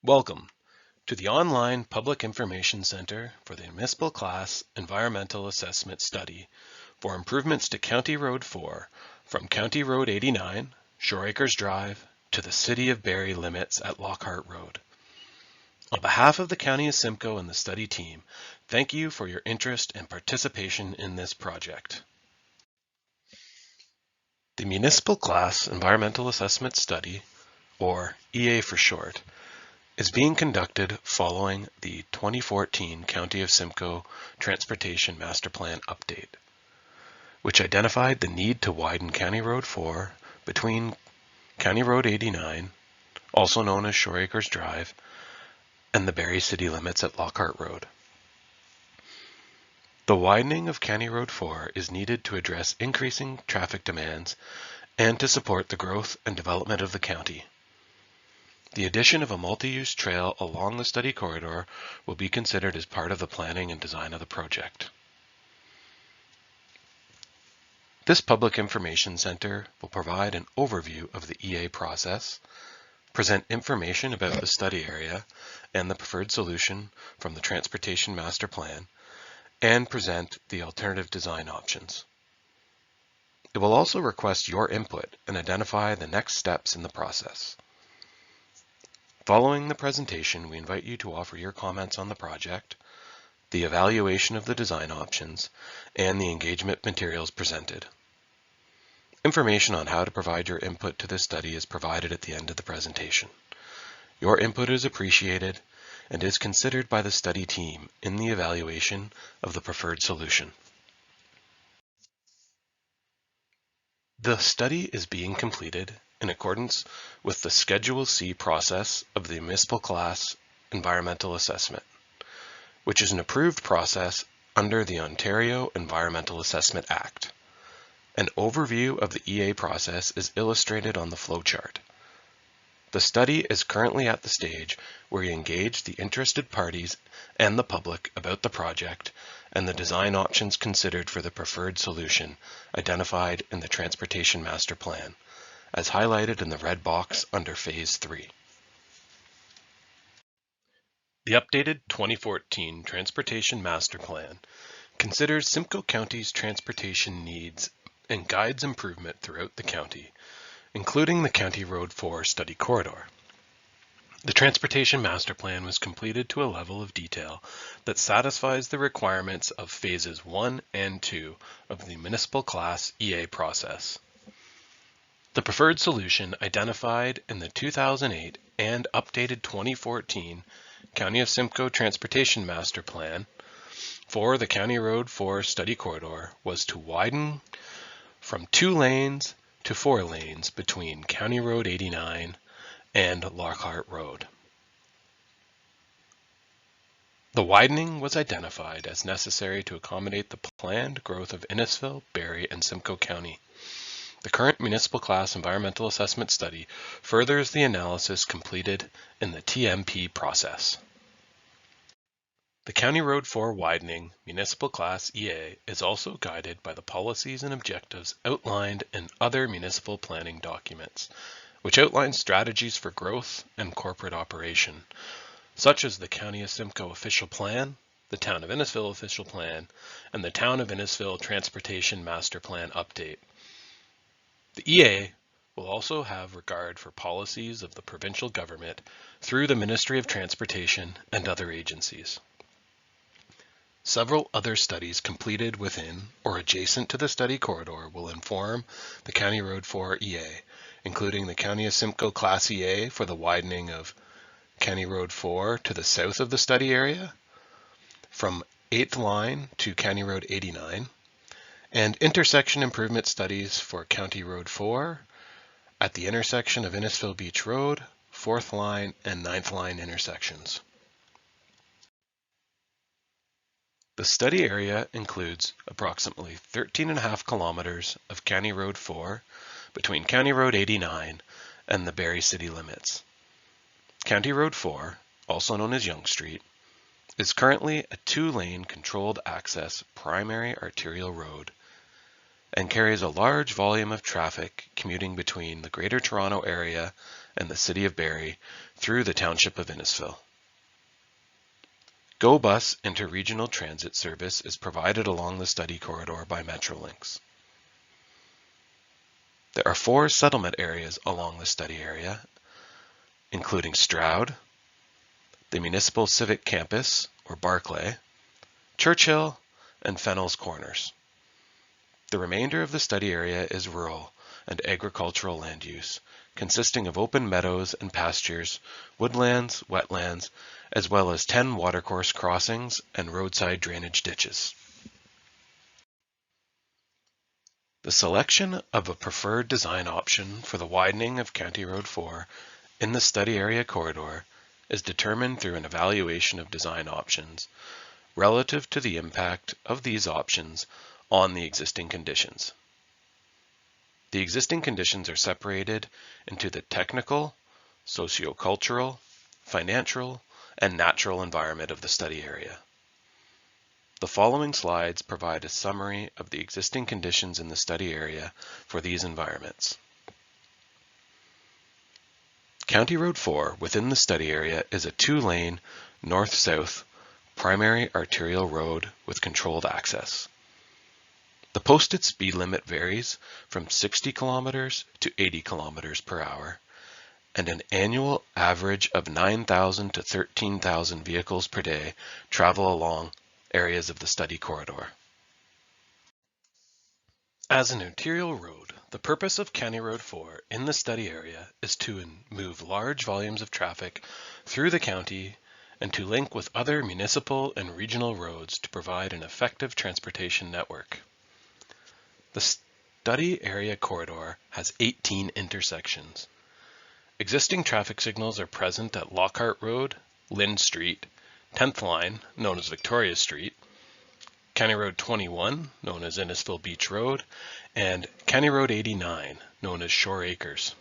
Welcome to the online Public Information Center for the Municipal Class Environmental Assessment Study for improvements to County Road 4 from County Road 89, Shore Acres Drive, to the City of Barrie limits at Lockhart Road. On behalf of the County of Simcoe and the study team, thank you for your interest and participation in this project. The Municipal Class Environmental Assessment Study, or EA for short, is being conducted following the 2014 County of Simcoe Transportation Master Plan update, which identified the need to widen County Road 4 between County Road 89, also known as Shore Acres Drive, and the Barrie city limits at Lockhart Road. The widening of County Road 4 is needed to address increasing traffic demands and to support the growth and development of the county. The addition of a multi-use trail along the study corridor will be considered as part of the planning and design of the project. This Public Information Center will provide an overview of the EA process, present information about the study area and the preferred solution from the Transportation Master Plan, and present the alternative design options. It will also request your input and identify the next steps in the process. Following the presentation, we invite you to offer your comments on the project, the evaluation of the design options, and the engagement materials presented. Information on how to provide your input to this study is provided at the end of the presentation. Your input is appreciated and is considered by the study team in the evaluation of the preferred solution. The study is being completed in accordance with the Schedule C process of the Municipal Class Environmental Assessment, which is an approved process under the Ontario Environmental Assessment Act. An overview of the EA process is illustrated on the flowchart. The study is currently at the stage where we engage the interested parties and the public about the project and the design options considered for the preferred solution identified in the Transportation Master Plan, as highlighted in the red box under Phase 3. The updated 2014 Transportation Master Plan considers Simcoe County's transportation needs and guides improvement throughout the county, including the County Road 4 study corridor. The Transportation Master Plan was completed to a level of detail that satisfies the requirements of Phases 1 and 2 of the Municipal Class EA process. The preferred solution identified in the 2008 and updated 2014 County of Simcoe Transportation Master Plan for the County Road 4 study corridor was to widen from 2 lanes to 4 lanes between County Road 89 and Lockhart Road. The widening was identified as necessary to accommodate the planned growth of Innisfil, Barrie, and Simcoe County. The current Municipal Class Environmental Assessment Study furthers the analysis completed in the TMP process. The County Road 4 widening Municipal Class EA is also guided by the policies and objectives outlined in other municipal planning documents, which outline strategies for growth and corporate operation, such as the County of Simcoe Official Plan, the Town of Innisfil Official Plan, and the Town of Innisfil Transportation Master Plan Update. The EA will also have regard for policies of the provincial government through the Ministry of Transportation and other agencies. Several other studies completed within or adjacent to the study corridor will inform the County Road 4 EA, including the County of Simcoe Class EA for the widening of County Road 4 to the south of the study area, from 8th line to County Road 89, and intersection improvement studies for County Road 4 at the intersection of Innisfil Beach Road, 4th line, and 9th line intersections. The study area includes approximately 13.5 kilometers of County Road 4 between County Road 89 and the Barrie city limits. County Road 4, also known as Yonge Street, is currently a 2-lane controlled access primary arterial road and carries a large volume of traffic commuting between the Greater Toronto Area and the City of Barrie through the Township of Innisfil. GO Bus interregional transit service is provided along the study corridor by Metrolinx. There are 4 settlement areas along the study area, including Stroud, the Municipal Civic Campus, or Barclay, Churchill, and Fennel's Corners. The remainder of the study area is rural and agricultural land use, consisting of open meadows and pastures, woodlands, wetlands, as well as 10 watercourse crossings and roadside drainage ditches. The selection of a preferred design option for the widening of County Road 4 in the study area corridor is determined through an evaluation of design options relative to the impact of these options on the existing conditions. The existing conditions are separated into the technical, sociocultural, financial, and natural environment of the study area. The following slides provide a summary of the existing conditions in the study area for these environments. County Road 4 within the study area is a 2-lane, north-south, primary arterial road with controlled access. The posted speed limit varies from 60 kilometers to 80 kilometers per hour, and an annual average of 9,000 to 13,000 vehicles per day travel along areas of the study corridor. As an arterial road, the purpose of County Road 4 in the study area is to move large volumes of traffic through the county and to link with other municipal and regional roads to provide an effective transportation network. The study area corridor has 18 intersections. Existing traffic signals are present at Lockhart Road, Lynn Street, 10th Line, known as Victoria Street, County Road 21, known as Innisfil Beach Road, and County Road 89, known as Shore Acres.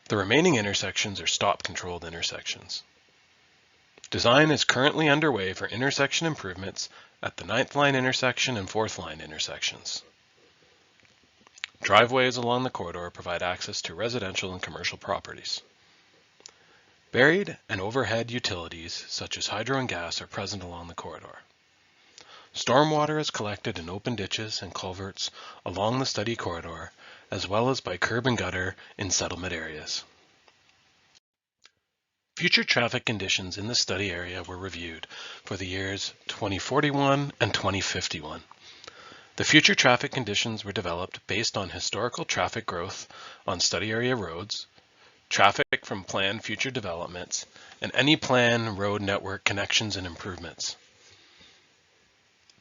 The remaining intersections are stop-controlled intersections. Design is currently underway for intersection improvements at the 9th Line intersection and 4th Line intersections. Driveways along the corridor provide access to residential and commercial properties. Buried and overhead utilities, such as hydro and gas, are present along the corridor. Stormwater is collected in open ditches and culverts along the study corridor, as well as by curb and gutter in settlement areas. Future traffic conditions in the study area were reviewed for the years 2041 and 2051. The future traffic conditions were developed based on historical traffic growth on study area roads, traffic from planned future developments, and any planned road network connections and improvements.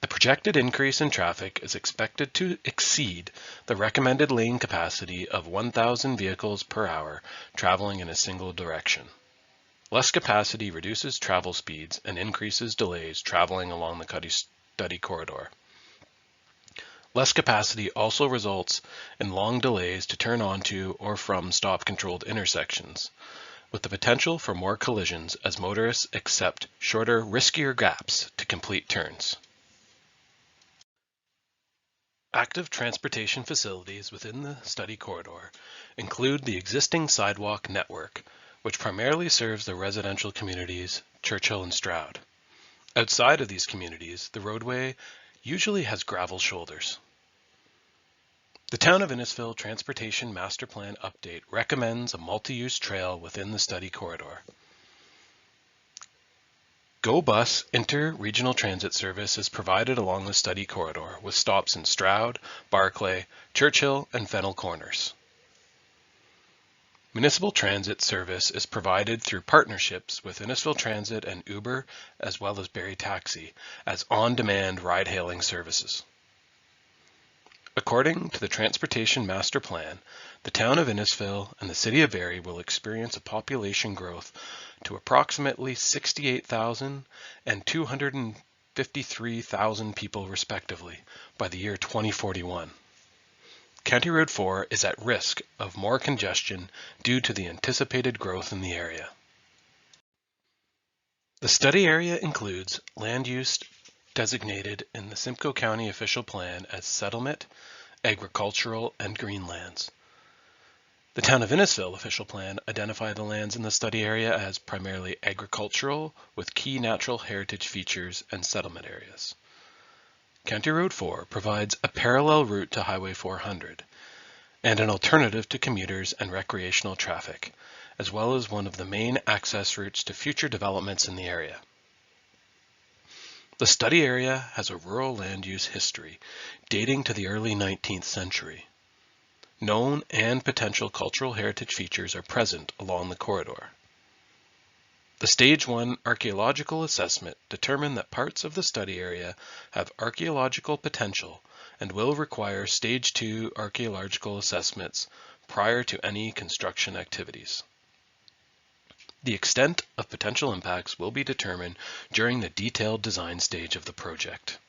The projected increase in traffic is expected to exceed the recommended lane capacity of 1,000 vehicles per hour traveling in a single direction. Less capacity reduces travel speeds and increases delays traveling along the study corridor. Less capacity also results in long delays to turn onto or from stop-controlled intersections, with the potential for more collisions as motorists accept shorter, riskier gaps to complete turns. Active transportation facilities within the study corridor include the existing sidewalk network, which primarily serves the residential communities Churchill and Stroud. Outside of these communities, the roadway usually has gravel shoulders. The Town of Innisfil Transportation Master Plan Update recommends a multi-use trail within the study corridor. GO Bus inter-regional transit service is provided along the study corridor with stops in Stroud, Barclay, Churchill, and Fennel Corners. Municipal transit service is provided through partnerships with Innisfil Transit and Uber, as well as Barrie Taxi, as on-demand ride-hailing services. According to the Transportation Master Plan, the Town of Innisfil and the City of Barrie will experience a population growth to approximately 68,000 and 253,000 people respectively by the year 2041. County Road 4 is at risk of more congestion due to the anticipated growth in the area. The study area includes land use designated in the Simcoe County Official Plan as settlement agricultural, and green lands. The Town of Innisfil official plan identified the lands in the study area as primarily agricultural with key natural heritage features and settlement areas. County Road 4 provides a parallel route to Highway 400 and an alternative to commuters and recreational traffic, as well as one of the main access routes to future developments in the area. The study area has a rural land use history dating to the early 19th century. Known and potential cultural heritage features are present along the corridor. The Stage 1 archaeological assessment determined that parts of the study area have archaeological potential and will require Stage 2 archaeological assessments prior to any construction activities. The extent of potential impacts will be determined during the detailed design stage of the project.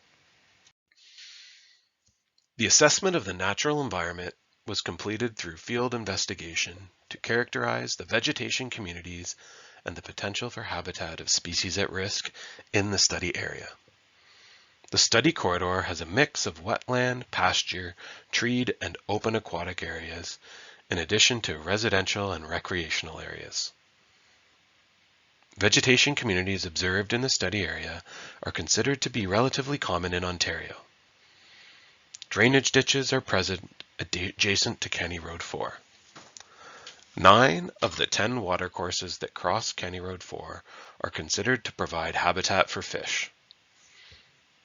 The assessment of the natural environment was completed through field investigation to characterize the vegetation communities and the potential for habitat of species at risk in the study area. The study corridor has a mix of wetland, pasture, treed, and open aquatic areas, in addition to residential and recreational areas. Vegetation communities observed in the study area are considered to be relatively common in Ontario. Drainage ditches are present adjacent to County Road 4. 9 of the 10 watercourses that cross County Road 4 are considered to provide habitat for fish.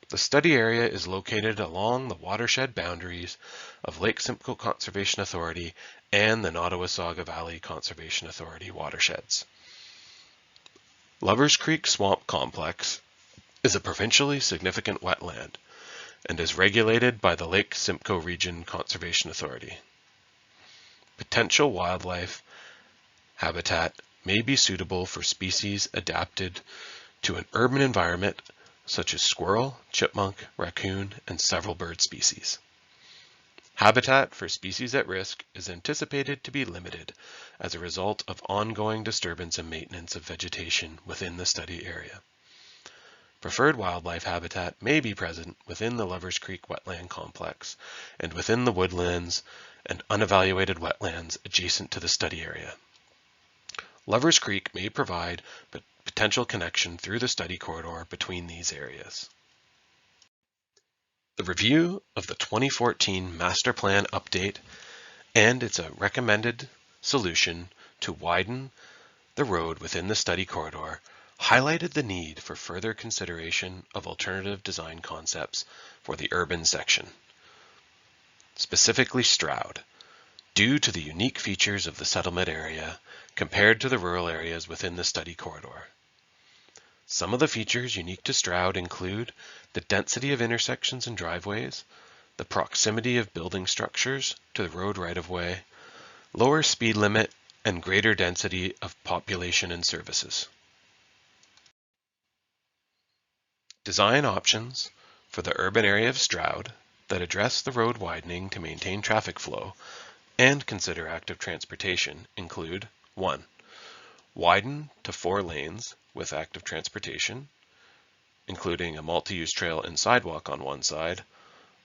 The study area is located along the watershed boundaries of Lake Simcoe Conservation Authority and the Nottawasaga Valley Conservation Authority watersheds. Lovers Creek Swamp Complex is a provincially significant wetland and is regulated by the Lake Simcoe Region Conservation Authority. Potential wildlife habitat may be suitable for species adapted to an urban environment such as squirrel, chipmunk, raccoon, and several bird species. Habitat for species at risk is anticipated to be limited as a result of ongoing disturbance and maintenance of vegetation within the study area. Preferred wildlife habitat may be present within the Lovers Creek Wetland Complex and within the woodlands and unevaluated wetlands adjacent to the study area. Lovers Creek may provide potential connection through the study corridor between these areas. The review of the 2014 Master Plan update and its recommended solution to widen the road within the study corridor highlighted the need for further consideration of alternative design concepts for the urban section, specifically Stroud, due to the unique features of the settlement area compared to the rural areas within the study corridor. Some of the features unique to Stroud include the density of intersections and driveways, the proximity of building structures to the road right-of-way, lower speed limit, and greater density of population and services. Design options for the urban area of Stroud that address the road widening to maintain traffic flow and consider active transportation include 1. Widen to 4 lanes with active transportation, including a multi-use trail and sidewalk on one side,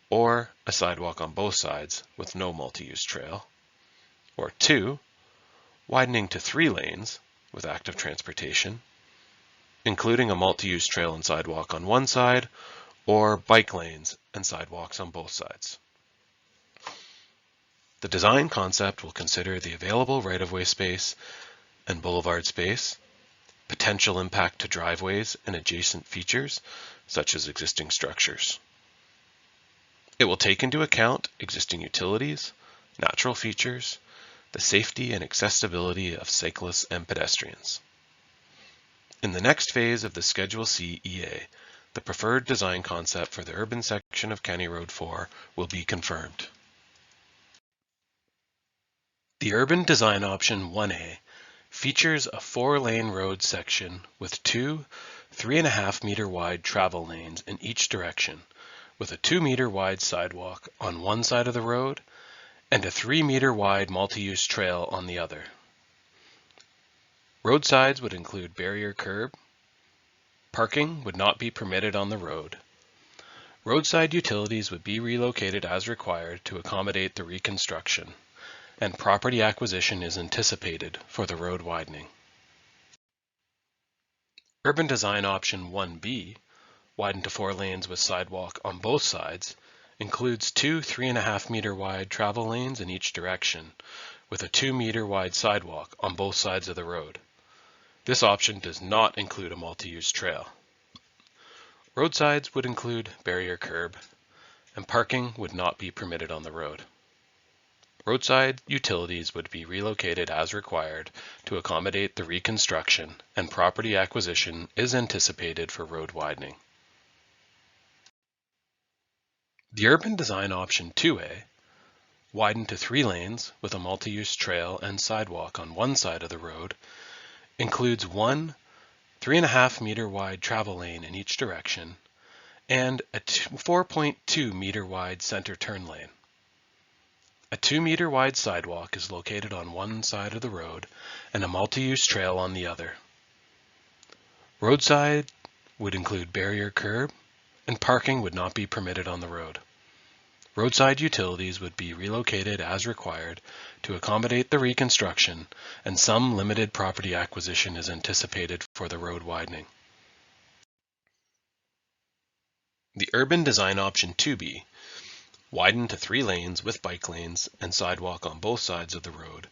or a sidewalk on both sides with no multi-use trail. Or 2. Widening to 3 lanes with active transportation, including a multi-use trail and sidewalk on one side, or bike lanes and sidewalks on both sides. The design concept will consider the available right-of-way space and boulevard space, potential impact to driveways and adjacent features, such as existing structures. It will take into account existing utilities, natural features, the safety and accessibility of cyclists and pedestrians. In the next phase of the Schedule C EA, the preferred design concept for the urban section of County Road 4 will be confirmed. The urban design option 1A features a 4-lane road section with 2 3.5 meter wide travel lanes in each direction, with a 2 meter wide sidewalk on one side of the road and a 3 meter wide multi-use trail on the other. Roadsides would include barrier curb. Parking would not be permitted on the road. Roadside utilities would be relocated as required to accommodate the reconstruction, and property acquisition is anticipated for the road widening. Urban design option 1B, widen to 4 lanes with sidewalk on both sides, includes two 3.5-meter wide travel lanes in each direction, with a 2-meter wide sidewalk on both sides of the road. This option does not include a multi-use trail. Roadsides would include barrier curb, and parking would not be permitted on the road. Roadside utilities would be relocated as required to accommodate the reconstruction, and property acquisition is anticipated for road widening. The urban design option 2A, widen to 3 lanes with a multi-use trail and sidewalk on one side of the road, includes one 3.5-meter wide travel lane in each direction and a 4.2 meter wide center turn lane. A 2-meter wide sidewalk is located on one side of the road and a multi-use trail on the other. Roadside would include barrier curb, and parking would not be permitted on the road. Roadside utilities would be relocated as required to accommodate the reconstruction, and some limited property acquisition is anticipated for the road widening. The urban design option 2B, widen to 3 lanes with bike lanes and sidewalk on both sides of the road,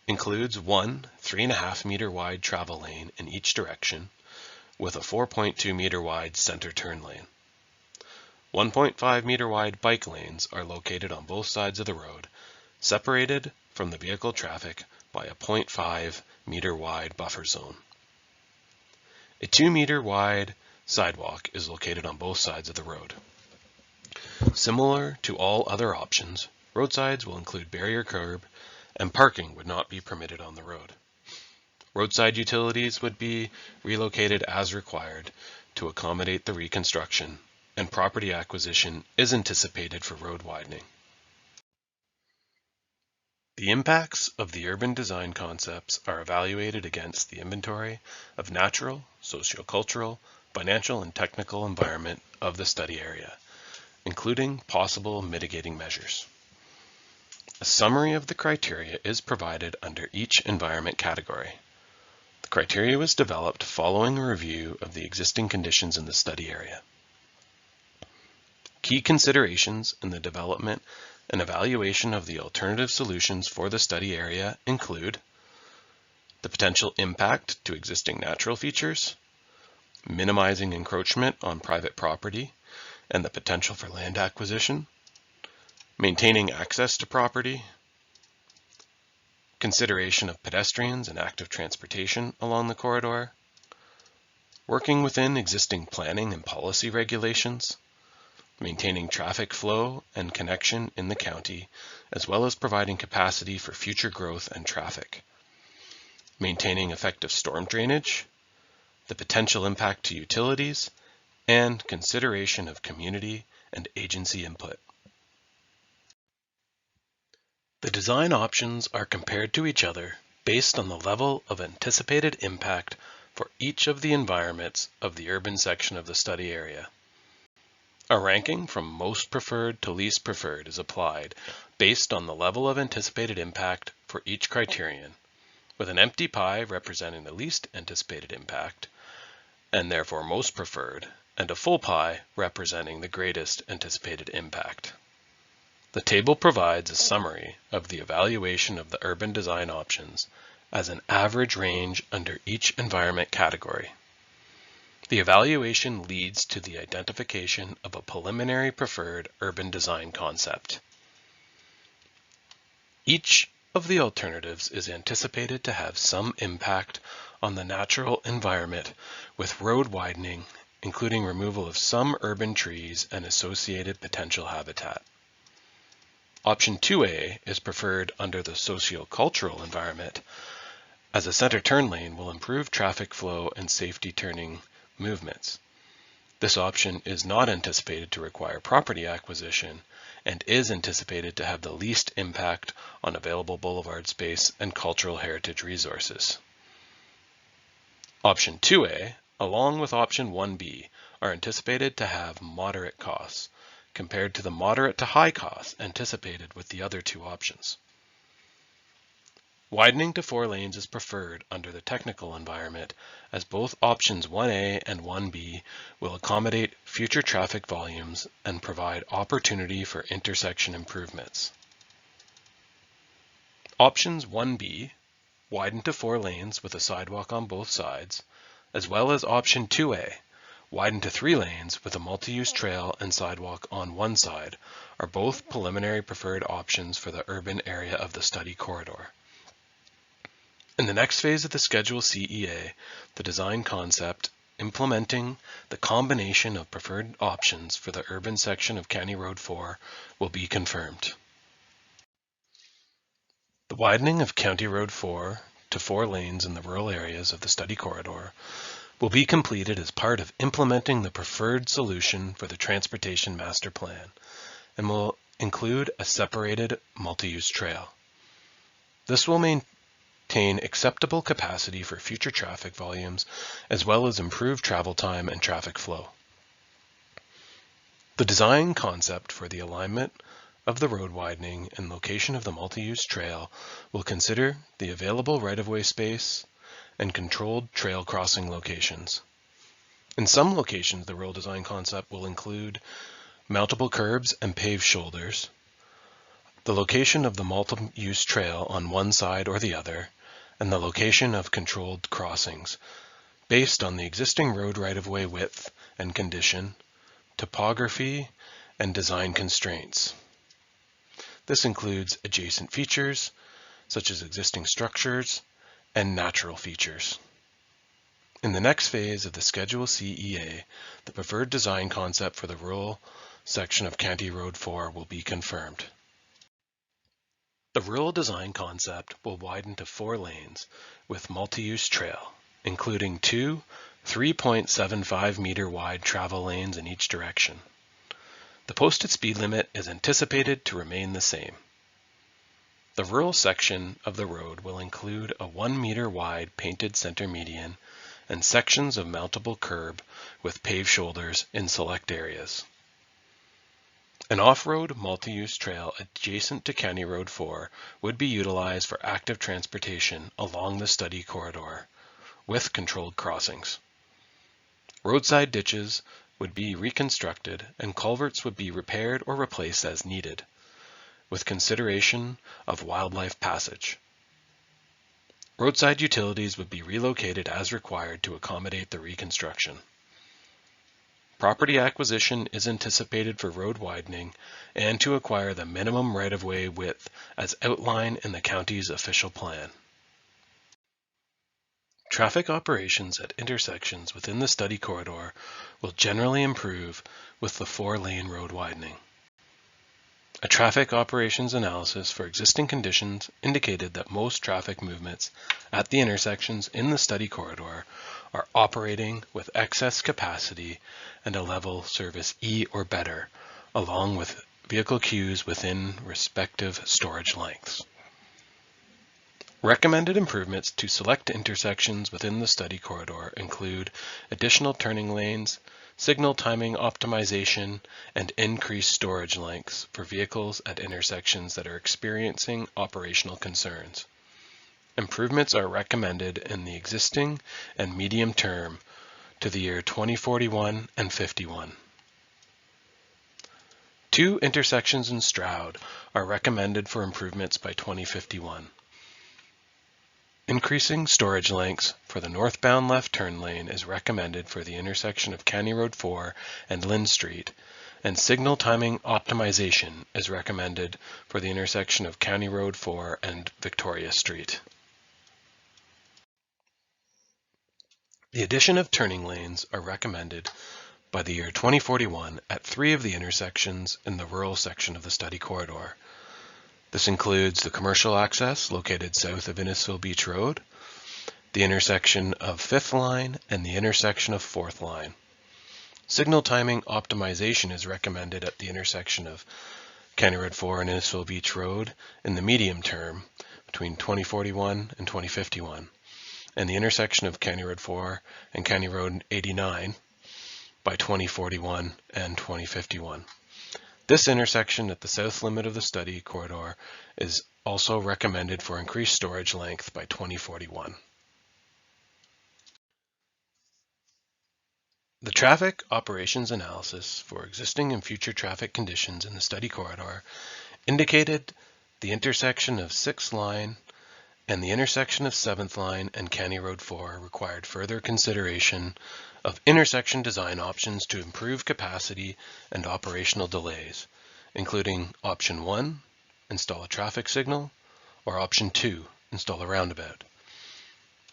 includes one 3.5-meter wide travel lane in each direction with a 4.2 meter wide center turn lane. 1.5 meter wide bike lanes are located on both sides of the road, separated from the vehicle traffic by a 0.5 meter wide buffer zone. A 2-meter wide sidewalk is located on both sides of the road. Similar to all other options, roadsides will include barrier curb, and parking would not be permitted on the road. Roadside utilities would be relocated as required to accommodate the reconstruction, and property acquisition is anticipated for road widening. The impacts of the urban design concepts are evaluated against the inventory of natural, sociocultural, financial, and technical environment of the study area, including possible mitigating measures. A summary of the criteria is provided under each environment category. The criteria was developed following a review of the existing conditions in the study area. Key considerations in the development and evaluation of the alternative solutions for the study area include the potential impact to existing natural features, minimizing encroachment on private property and the potential for land acquisition, maintaining access to property, consideration of pedestrians and active transportation along the corridor, working within existing planning and policy regulations, maintaining traffic flow and connection in the county, as well as providing capacity for future growth and traffic, maintaining effective storm drainage, the potential impact to utilities, and consideration of community and agency input. The design options are compared to each other based on the level of anticipated impact for each of the environments of the urban section of the study area. A ranking from most preferred to least preferred is applied based on the level of anticipated impact for each criterion, with an empty pie representing the least anticipated impact, and therefore most preferred, and a full pie representing the greatest anticipated impact. The table provides a summary of the evaluation of the urban design options as an average range under each environment category. The evaluation leads to the identification of a preliminary preferred urban design concept. Each of the alternatives is anticipated to have some impact on the natural environment with road widening, including removal of some urban trees and associated potential habitat. Option 2A is preferred under the sociocultural environment, as a center turn lane will improve traffic flow and safety turning movements. This option is not anticipated to require property acquisition and is anticipated to have the least impact on available boulevard space and cultural heritage resources. Option 2A, along with option 1B, are anticipated to have moderate costs, compared to the moderate to high costs anticipated with the other two options. Widening to 4 lanes is preferred under the technical environment, as both options 1A and 1B will accommodate future traffic volumes and provide opportunity for intersection improvements. Options 1B, widen to 4 lanes with a sidewalk on both sides, as well as option 2A, widen to 3 lanes with a multi-use trail and sidewalk on one side, are both preliminary preferred options for the urban area of the study corridor. In the next phase of the Schedule CEA, the design concept implementing the combination of preferred options for the urban section of County Road 4 will be confirmed. The widening of County Road 4 to 4 lanes in the rural areas of the study corridor will be completed as part of implementing the preferred solution for the Transportation Master Plan and will include a separated multi-use trail. This will maintain acceptable capacity for future traffic volumes, as well as improve travel time and traffic flow. The design concept for the alignment of the road widening and location of the multi-use trail will consider the available right-of-way space and controlled trail crossing locations. In some locations, the road design concept will include mountable curbs and paved shoulders, the location of the multi-use trail on one side or the other, and the location of controlled crossings, based on the existing road right-of-way width and condition, topography, and design constraints. This includes adjacent features, such as existing structures, and natural features. In the next phase of the Schedule CEA, the preferred design concept for the rural section of County Road 4 will be confirmed. The rural design concept will widen to 4 lanes with multi-use trail, including 2 3.75 meter wide travel lanes in each direction. The posted speed limit is anticipated to remain the same. The rural section of the road will include a 1 meter wide painted center median and sections of mountable curb with paved shoulders in select areas. An off-road multi-use trail adjacent to County Road 4 would be utilized for active transportation along the study corridor with controlled crossings. Roadside ditches would be reconstructed and culverts would be repaired or replaced as needed, with consideration of wildlife passage. Roadside utilities would be relocated as required to accommodate the reconstruction. Property acquisition is anticipated for road widening and to acquire the minimum right-of-way width as outlined in the county's official plan. Traffic operations at intersections within the study corridor will generally improve with the 4-lane road widening. A traffic operations analysis for existing conditions indicated that most traffic movements at the intersections in the study corridor are operating with excess capacity and a level service E or better, along with vehicle queues within respective storage lengths. Recommended improvements to select intersections within the study corridor include additional turning lanes, signal timing optimization, and increased storage lengths for vehicles at intersections that are experiencing operational concerns. Improvements are recommended in the existing and medium term to the year 2041 and 51. 2 intersections in Stroud are recommended for improvements by 2051. Increasing storage lengths for the northbound left turn lane is recommended for the intersection of County Road 4 and Lynn Street, and signal timing optimization is recommended for the intersection of County Road 4 and Victoria Street. The addition of turning lanes are recommended by the year 2041 at 3 of the intersections in the rural section of the study corridor. This includes the commercial access located south of Innisfil Beach Road, the intersection of 5th Line, and the intersection of 4th Line. Signal timing optimization is recommended at the intersection of County Road 4 and Innisfil Beach Road in the medium term between 2041 and 2051, and the intersection of County Road 4 and County Road 89 by 2041 and 2051. This intersection at the south limit of the study corridor is also recommended for increased storage length by 2041. The traffic operations analysis for existing and future traffic conditions in the study corridor indicated the intersection of 6th line and the intersection of 7th line and County Road 4 required further consideration of intersection design options to improve capacity and operational delays, including option 1, install a traffic signal, or option 2, install a roundabout.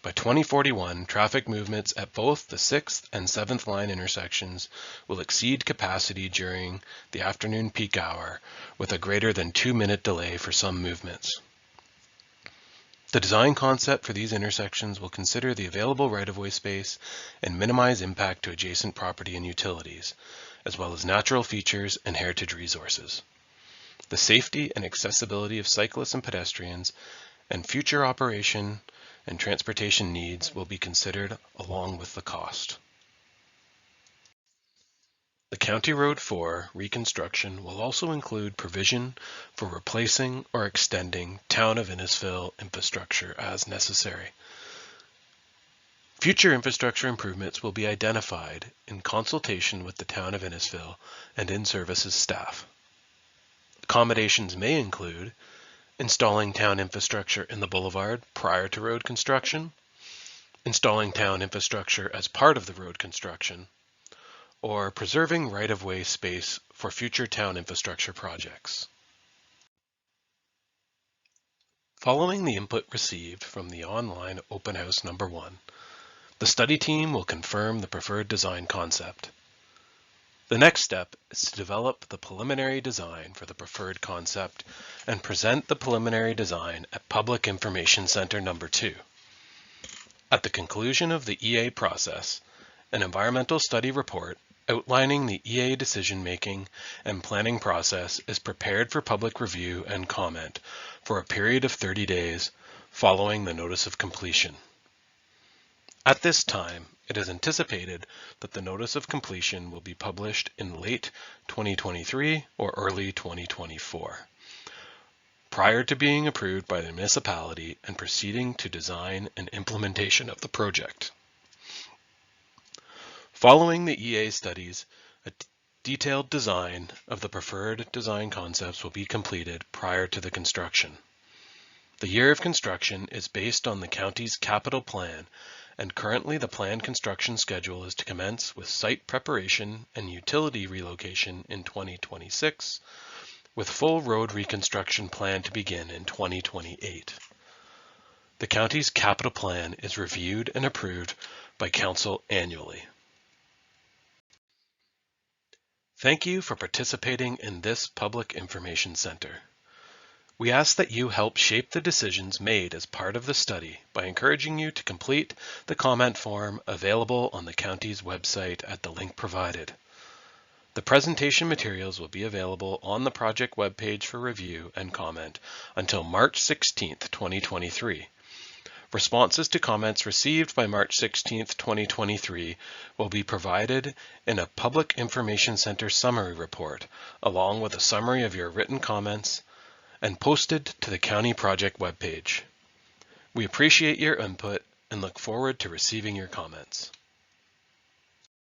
By 2041, traffic movements at both the 6th and 7th line intersections will exceed capacity during the afternoon peak hour with a greater than 2-minute delay for some movements. The design concept for these intersections will consider the available right-of-way space and minimize impact to adjacent property and utilities, as well as natural features and heritage resources. The safety and accessibility of cyclists and pedestrians and future operation and transportation needs will be considered along with the cost. The County Road 4 reconstruction will also include provision for replacing or extending Town of Innisfil infrastructure as necessary. Future infrastructure improvements will be identified in consultation with the Town of Innisfil and in-services staff. Accommodations may include installing town infrastructure in the boulevard prior to road construction, installing town infrastructure as part of the road construction, or preserving right-of-way space for future town infrastructure projects. Following the input received from the online open house number 1, the study team will confirm the preferred design concept. The next step is to develop the preliminary design for the preferred concept and present the preliminary design at Public Information Center number 2. At the conclusion of the EA process, an environmental study report outlining the EA decision-making and planning process is prepared for public review and comment for a period of 30 days following the notice of completion. At this time, it is anticipated that the notice of completion will be published in late 2023 or early 2024, prior to being approved by the municipality and proceeding to design and implementation of the project. Following the EA studies, a detailed design of the preferred design concepts will be completed prior to the construction. The year of construction is based on the county's capital plan, and currently the planned construction schedule is to commence with site preparation and utility relocation in 2026, with full road reconstruction planned to begin in 2028. The county's capital plan is reviewed and approved by council annually. Thank you for participating in this Public Information Center. We ask that you help shape the decisions made as part of the study by encouraging you to complete the comment form available on the county's website at the link provided. The presentation materials will be available on the project webpage for review and comment until March 16, 2023. Responses to comments received by March 16, 2023 will be provided in a Public Information Center summary report, along with a summary of your written comments, and posted to the County Project webpage. We appreciate your input and look forward to receiving your comments.